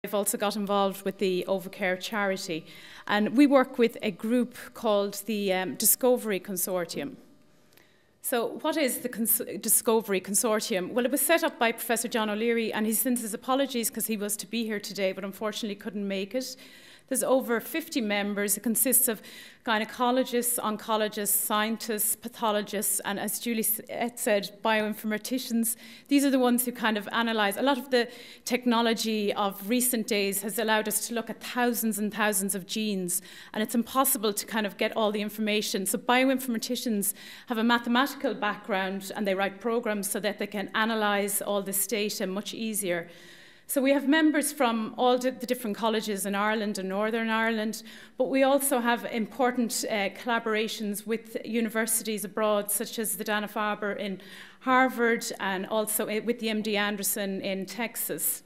I've also got involved with the OvaCare charity, and we work with a group called the Discovery Consortium. So what is the Discovery Consortium? Well, it was set up by Professor John O'Leary, and he sends his apologies because he was to be here today, but unfortunately couldn't make it. There's over 50 members. It consists of gynecologists, oncologists, scientists, pathologists, and as Julie said, bioinformaticians. These are the ones who kind of analyze. A lot of the technology of recent days has allowed us to look at thousands and thousands of genes, and it's impossible to kind of get all the information. So bioinformaticians have a mathematical background, and they write programs so that they can analyze all this data much easier. So we have members from all the different colleges in Ireland and Northern Ireland, but we also have important collaborations with universities abroad, such as the Dana-Farber in Harvard and also with the MD Anderson in Texas.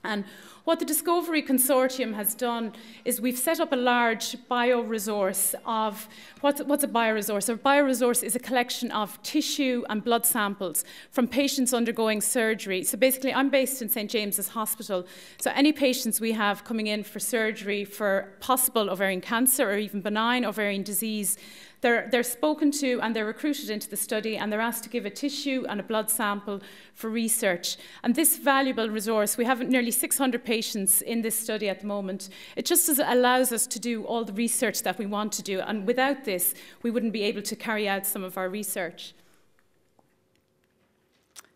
And what the Discovery Consortium has done is we've set up a large bioresource of, what's a bioresource? A bioresource is a collection of tissue and blood samples from patients undergoing surgery. So basically, I'm based in St. James's Hospital. So any patients we have coming in for surgery for possible ovarian cancer or even benign ovarian disease, they're spoken to and they're recruited into the study, and they're asked to give a tissue and a blood sample for research. And this valuable resource, we have nearly 600 patients in this study at the moment. It just allows us to do all the research that we want to do, and without this, we wouldn't be able to carry out some of our research.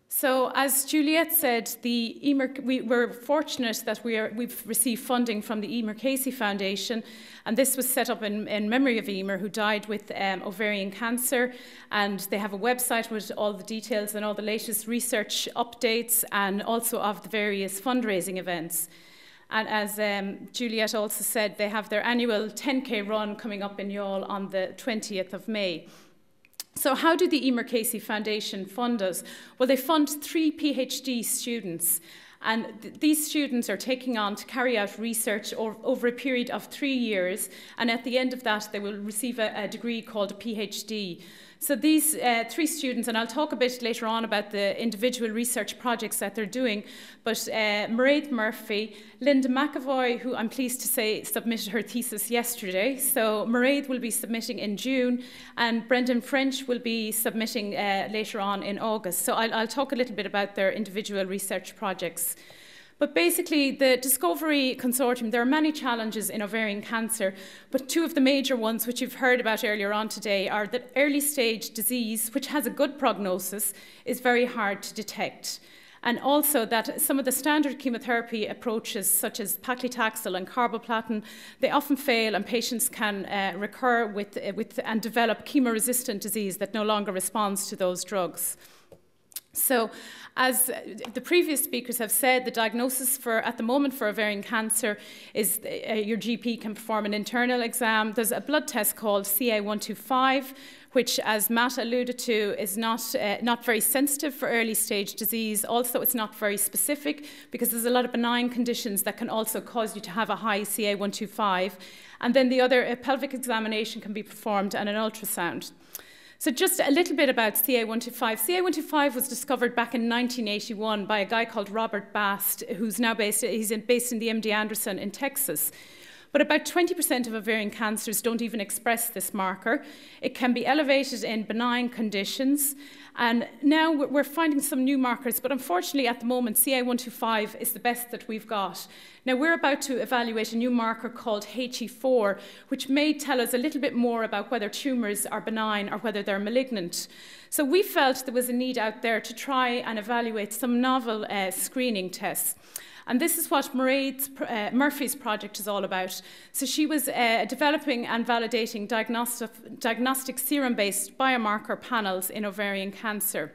So, as Juliet said, we're fortunate that we've received funding from the Emer Casey Foundation, and this was set up in memory of Emer, who died with ovarian cancer. And they have a website with all the details and all the latest research updates, and also of the various fundraising events. And as Juliet also said, they have their annual 10K run coming up in Youghal on the 20th of May. So how do the Emer Casey Foundation fund us? Well, they fund 3 PhD students, and these students are taking on to carry out research over a period of 3 years, and at the end of that, they will receive a degree called a PhD. So these 3 students, and I'll talk a bit later on about the individual research projects that they're doing, but Mairead Murphy, Linda McAvoy, who I'm pleased to say submitted her thesis yesterday. So Mairead will be submitting in June, and Brendan French will be submitting later on in August. So I'll talk a little bit about their individual research projects. But basically, the Discovery Consortium, there are many challenges in ovarian cancer, but 2 of the major ones, which you've heard about earlier on today, are that early stage disease, which has a good prognosis, is very hard to detect. And also that some of the standard chemotherapy approaches, such as paclitaxel and carboplatin, they often fail, and patients can recur and develop chemo-resistant disease that no longer responds to those drugs. So, as the previous speakers have said, the diagnosis at the moment for ovarian cancer is your GP can perform an internal exam. There's a blood test called CA125, which, as Matt alluded to, is not very sensitive for early stage disease. Also, it's not very specific because there's a lot of benign conditions that can also cause you to have a high CA125. And then the other pelvic examination can be performed and an ultrasound. So just a little bit about CA125. CA125 was discovered back in 1981 by a guy called Robert Bast, who's now based in the MD Anderson in Texas. But about 20% of ovarian cancers don't even express this marker. It can be elevated in benign conditions. And now we're finding some new markers, but unfortunately at the moment, CA125 is the best that we've got. Now we're about to evaluate a new marker called HE4, which may tell us a little bit more about whether tumours are benign or whether they're malignant. So we felt there was a need out there to try and evaluate some novel screening tests. And this is what Murphy's project is all about. So she was developing and validating diagnostic serum-based biomarker panels in ovarian cancer.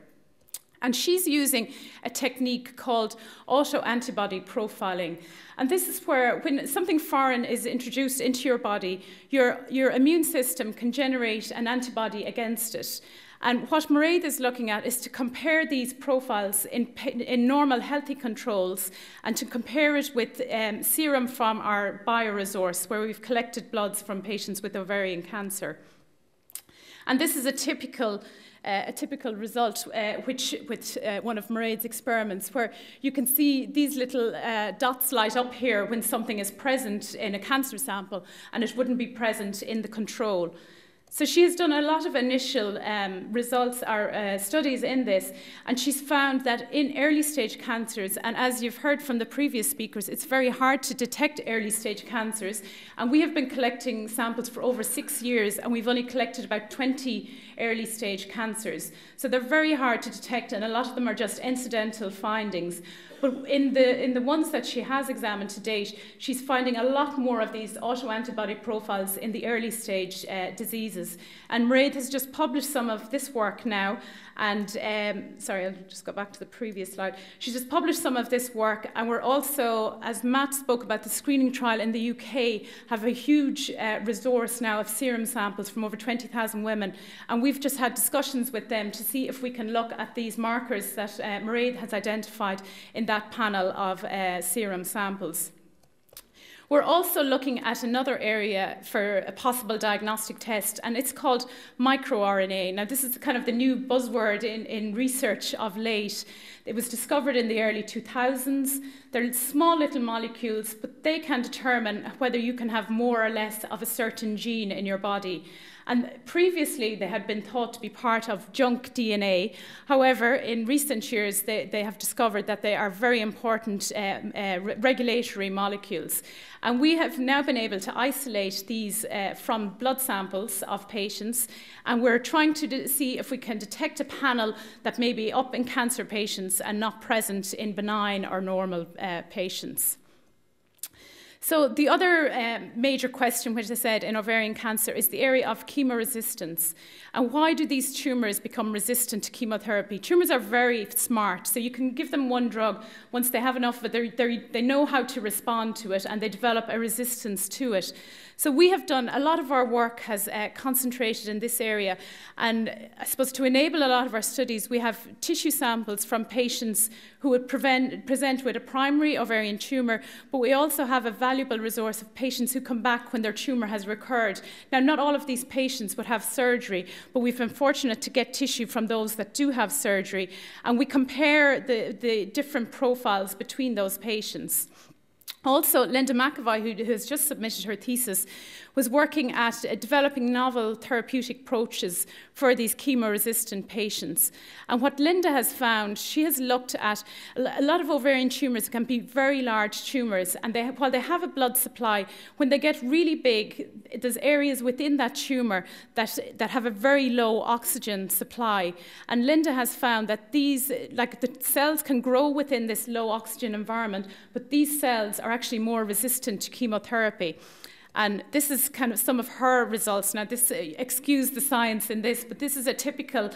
And she's using a technique called autoantibody profiling. And this is where, when something foreign is introduced into your body, your immune system can generate an antibody against it. And what Mairead is looking at is to compare these profiles in normal, healthy controls, and to compare it with serum from our bioresource, where we've collected bloods from patients with ovarian cancer. And this is a typical a typical result with one of Mairead's experiments, where you can see these little dots light up here when something is present in a cancer sample, and it wouldn't be present in the control. So she has done a lot of initial results or studies in this, and she's found that in early stage cancers, and as you've heard from the previous speakers, it's very hard to detect early stage cancers, and we have been collecting samples for over 6 years, and we've only collected about 20 early stage cancers. So they're very hard to detect, and a lot of them are just incidental findings. But in the ones that she has examined to date, she's finding a lot more of these autoantibody profiles in the early stage diseases. And Mairead has just published some of this work now. And sorry, I'll just go back to the previous slide. She's just published some of this work, and we're also, as Matt spoke about, the screening trial in the UK, have a huge resource now of serum samples from over 20,000 women. And we've just had discussions with them to see if we can look at these markers that Mairead has identified in that panel of serum samples. We're also looking at another area for a possible diagnostic test, and it's called microRNA. Now, this is kind of the new buzzword in research of late. It was discovered in the early 2000s. They're small little molecules, but they can determine whether you can have more or less of a certain gene in your body. And previously, they had been thought to be part of junk DNA. However, in recent years, they have discovered that they are very important regulatory molecules. And we have now been able to isolate these from blood samples of patients. And we're trying to see if we can detect a panel that may be up in cancer patients and not present in benign or normal patients. So the other major question, which I said in ovarian cancer, is the area of chemoresistance. And why do these tumours become resistant to chemotherapy? Tumours are very smart, so you can give them one drug. Once they have enough of it, they know how to respond to it, and they develop a resistance to it. So we have done, a lot of our work has concentrated in this area. And I suppose to enable a lot of our studies, we have tissue samples from patients who would present with a primary ovarian tumour, but we also have a valuable resource of patients who come back when their tumour has recurred. Now, not all of these patients would have surgery, but we've been fortunate to get tissue from those that do have surgery, and we compare the different profiles between those patients. Also, Linda McAvoy, who has just submitted her thesis, was working at developing novel therapeutic approaches for these chemo-resistant patients. And what Linda has found, she has looked at a lot of ovarian tumours can be very large tumours, and while they have a blood supply, when they get really big, there's areas within that tumour that have a very low oxygen supply. And Linda has found that these, like the cells can grow within this low oxygen environment, but these cells are actually more resistant to chemotherapy. And this is kind of some of her results. Now, this excuse the science in this, but this is a typical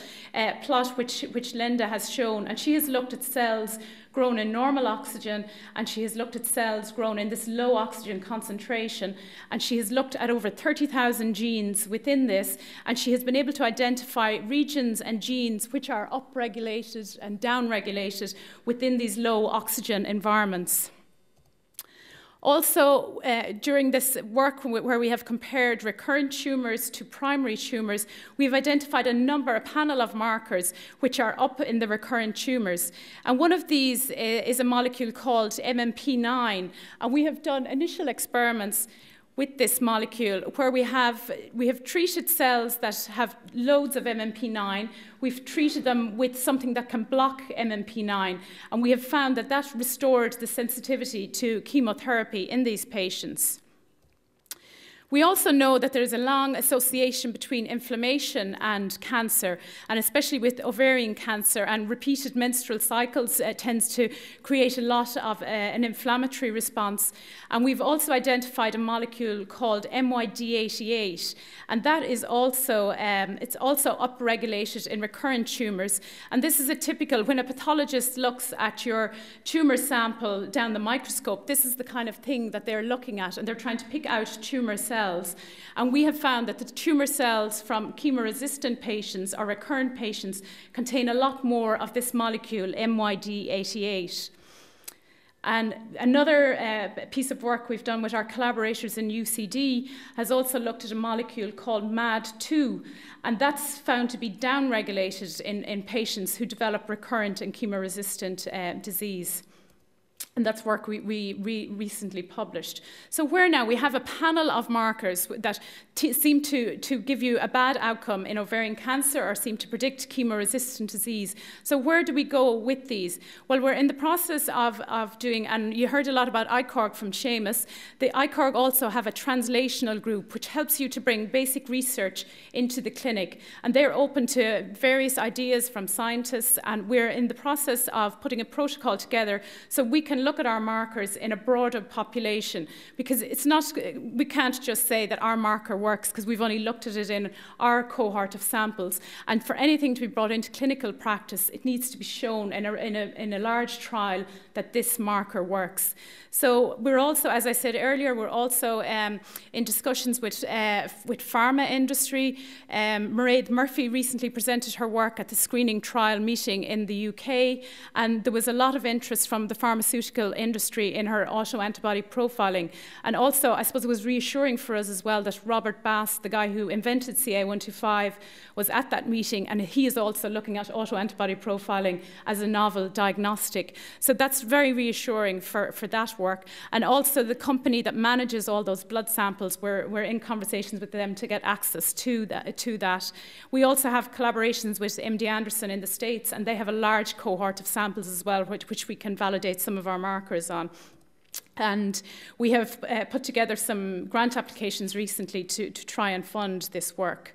plot which Linda has shown. And she has looked at cells grown in normal oxygen, and she has looked at cells grown in this low oxygen concentration. And she has looked at over 30,000 genes within this, and she has been able to identify regions and genes which are upregulated and downregulated within these low oxygen environments. Also, during this work where we have compared recurrent tumours to primary tumours, we've identified a panel of markers which are up in the recurrent tumours. And one of these is a molecule called MMP9. And we have done initial experiments with this molecule where we have treated cells that have loads of MMP9. We've treated them with something that can block MMP9, and we have found that that restored the sensitivity to chemotherapy in these patients. We also know that there's a long association between inflammation and cancer, and especially with ovarian cancer, and repeated menstrual cycles tends to create a lot of an inflammatory response. And we've also identified a molecule called MYD88, and that is also, it's also upregulated in recurrent tumours. And this is a typical, when a pathologist looks at your tumour sample down the microscope, this is the kind of thing that they're looking at, and they're trying to pick out tumour cells. And we have found that the tumour cells from chemo-resistant patients or recurrent patients contain a lot more of this molecule, MYD88. And another piece of work we've done with our collaborators in UCD has also looked at a molecule called MAD2, and that's found to be downregulated in patients who develop recurrent and chemo-resistant disease. And that's work we recently published. So where now? We have a panel of markers that seem to give you a bad outcome in ovarian cancer or seem to predict chemo-resistant disease. So where do we go with these? Well, we're in the process of doing, and you heard a lot about ICORG from Seamus. The ICORG also have a translational group which helps you to bring basic research into the clinic. And they're open to various ideas from scientists, and we're in the process of putting a protocol together so we can look at our markers in a broader population, because it's not, we can't just say that our marker works because we've only looked at it in our cohort of samples. And for anything to be brought into clinical practice, it needs to be shown in a large trial that this marker works. So we're also, as I said earlier, we're also in discussions with pharma industry. Mairead Murphy recently presented her work at the screening trial meeting in the UK, and there was a lot of interest from the pharmaceutical industry in her autoantibody profiling. And also, I suppose it was reassuring for us as well that Robert Bass, the guy who invented CA125, was at that meeting, and he is also looking at autoantibody profiling as a novel diagnostic. So that's very reassuring for that work. And also the company that manages all those blood samples, we're in conversations with them to get access to that. We also have collaborations with MD Anderson in the States, and they have a large cohort of samples as well, which we can validate some of our markers on. And we have put together some grant applications recently to try and fund this work.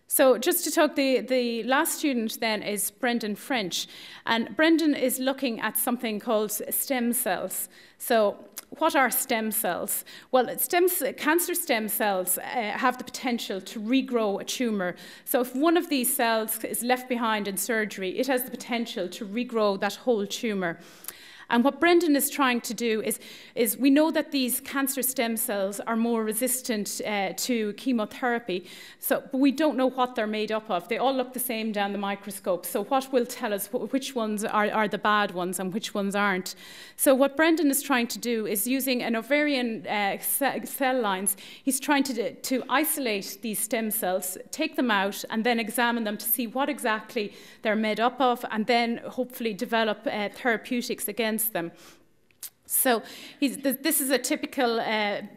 So just to talk, the last student then is Brendan French. And Brendan is looking at something called stem cells. So what are stem cells? Well, cancer stem cells have the potential to regrow a tumour. So if one of these cells is left behind in surgery, it has the potential to regrow that whole tumour. And what Brendan is trying to do is we know that these cancer stem cells are more resistant to chemotherapy, but we don't know what they're made up of. They all look the same down the microscope. So what will tell us which ones are the bad ones and which ones aren't? So what Brendan is trying to do is using an ovarian cell lines, he's trying to isolate these stem cells, take them out, and then examine them to see what exactly they're made up of, and then hopefully develop therapeutics against them. So this is a typical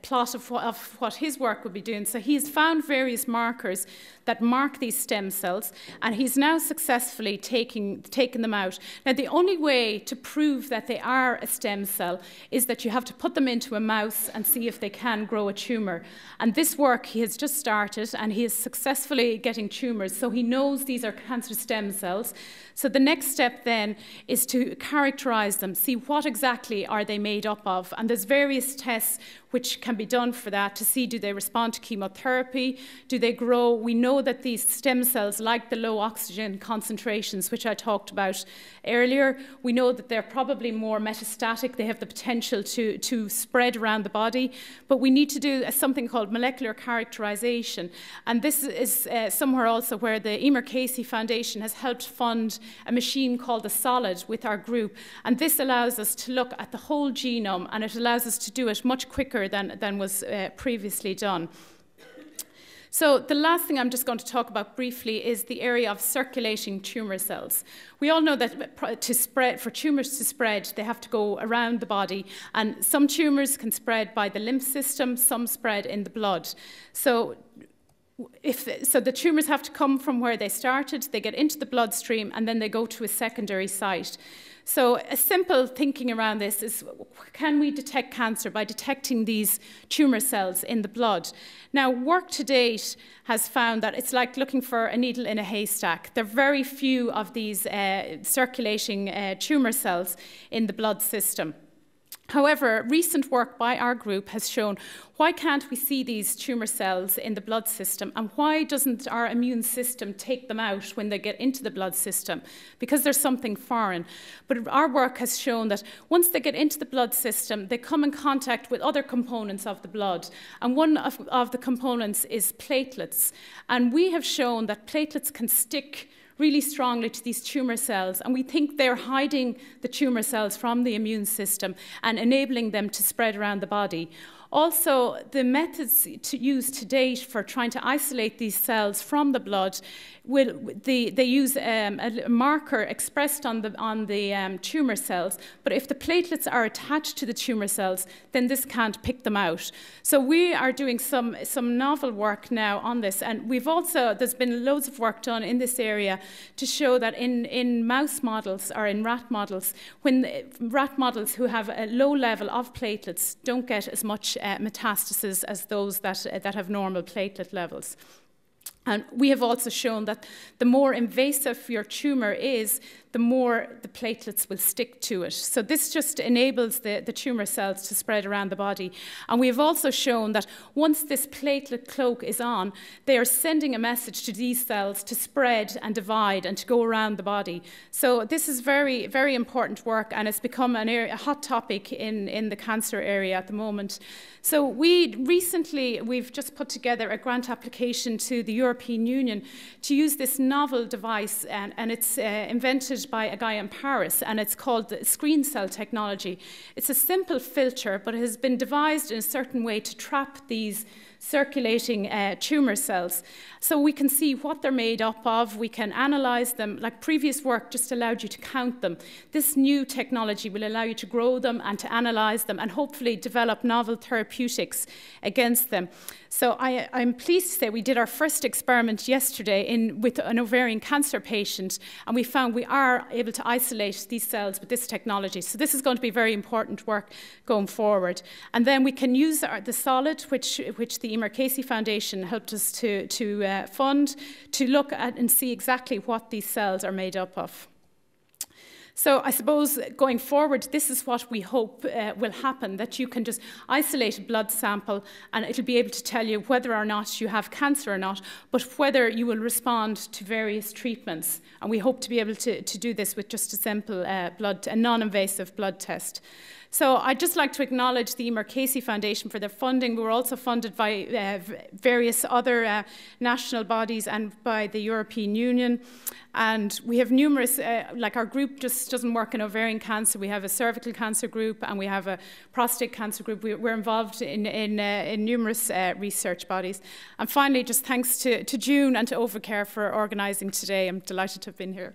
plot of what his work would be doing. So he's found various markers that mark these stem cells, and he's now successfully taken them out. Now, the only way to prove that they are a stem cell is that you have to put them into a mouse and see if they can grow a tumour. And this work he has just started, and he is successfully getting tumours. So he knows these are cancer stem cells. So the next step then is to characterize them, see what exactly are they made up of. And there's various tests which can be done for that to see, do they respond to chemotherapy? Do they grow? We know that these stem cells like the low oxygen concentrations, which I talked about earlier. We know that they're probably more metastatic. They have the potential to spread around the body. But we need to do something called molecular characterization. And this is somewhere also where the Emer Casey Foundation has helped fund a machine called the Solid with our group. And this allows us to look at the whole genome, and it allows us to do it much quicker than was previously done. So the last thing I'm just going to talk about briefly is the area of circulating tumour cells. We all know that for tumours to spread, they have to go around the body, and some tumours can spread by the lymph system, some spread in the blood. So the tumours have to come from where they started, they get into the bloodstream, and then they go to a secondary site. So a simple thinking around this is, can we detect cancer by detecting these tumour cells in the blood? Now, work to date has found that it's like looking for a needle in a haystack. There are very few of these circulating tumour cells in the blood system. However, recent work by our group has shown, why can't we see these tumour cells in the blood system, and why doesn't our immune system take them out when they get into the blood system? Because there's something foreign. But our work has shown that once they get into the blood system, they come in contact with other components of the blood, and one of the components is platelets. And we have shown that platelets can stick really strongly to these tumour cells, and we think they're hiding the tumour cells from the immune system and enabling them to spread around the body. Also, the methods used to date for trying to isolate these cells from the blood, they use a marker expressed on the tumour cells, but if the platelets are attached to the tumour cells, then this can't pick them out. So we are doing some novel work now on this, and there's been loads of work done in this area to show that in mouse models or in rat models, when rat models who have a low level of platelets don't get as much metastasis as those that have normal platelet levels. And we have also shown that the more invasive your tumour is, the more the platelets will stick to it. So this just enables the tumour cells to spread around the body. And we have also shown that once this platelet cloak is on, they are sending a message to these cells to spread and divide and to go around the body. So this is very, very important work, and it's become a hot topic in the cancer area at the moment. So we've just put together a grant application to the European Union to use this novel device, and it's invented by a guy in Paris, and it's called the screen cell technology. It's a simple filter, but it has been devised in a certain way to trap these circulating tumour cells. So we can see what they're made up of, we can analyse them. Like previous work just allowed you to count them. This new technology will allow you to grow them and to analyse them and hopefully develop novel therapeutics against them. So I'm pleased to say we did our first experiment yesterday with an ovarian cancer patient, and we found we are able to isolate these cells with this technology. So this is going to be very important work going forward. And then we can use the solid, which the Emer Casey Foundation helped us to fund, to look at and see exactly what these cells are made up of. So I suppose going forward, this is what we hope will happen, that you can just isolate a blood sample and it'll be able to tell you whether or not you have cancer or not, but whether you will respond to various treatments. And we hope to be able to do this with just a simple a non-invasive blood test. So I'd just like to acknowledge the Emer Casey Foundation for their funding. We were also funded by various other national bodies and by the European Union. And we have numerous, like our group just doesn't work in ovarian cancer. We have a cervical cancer group and we have a prostate cancer group. We're involved in numerous research bodies. And finally, just thanks to June and to OvaCare for organising today. I'm delighted to have been here.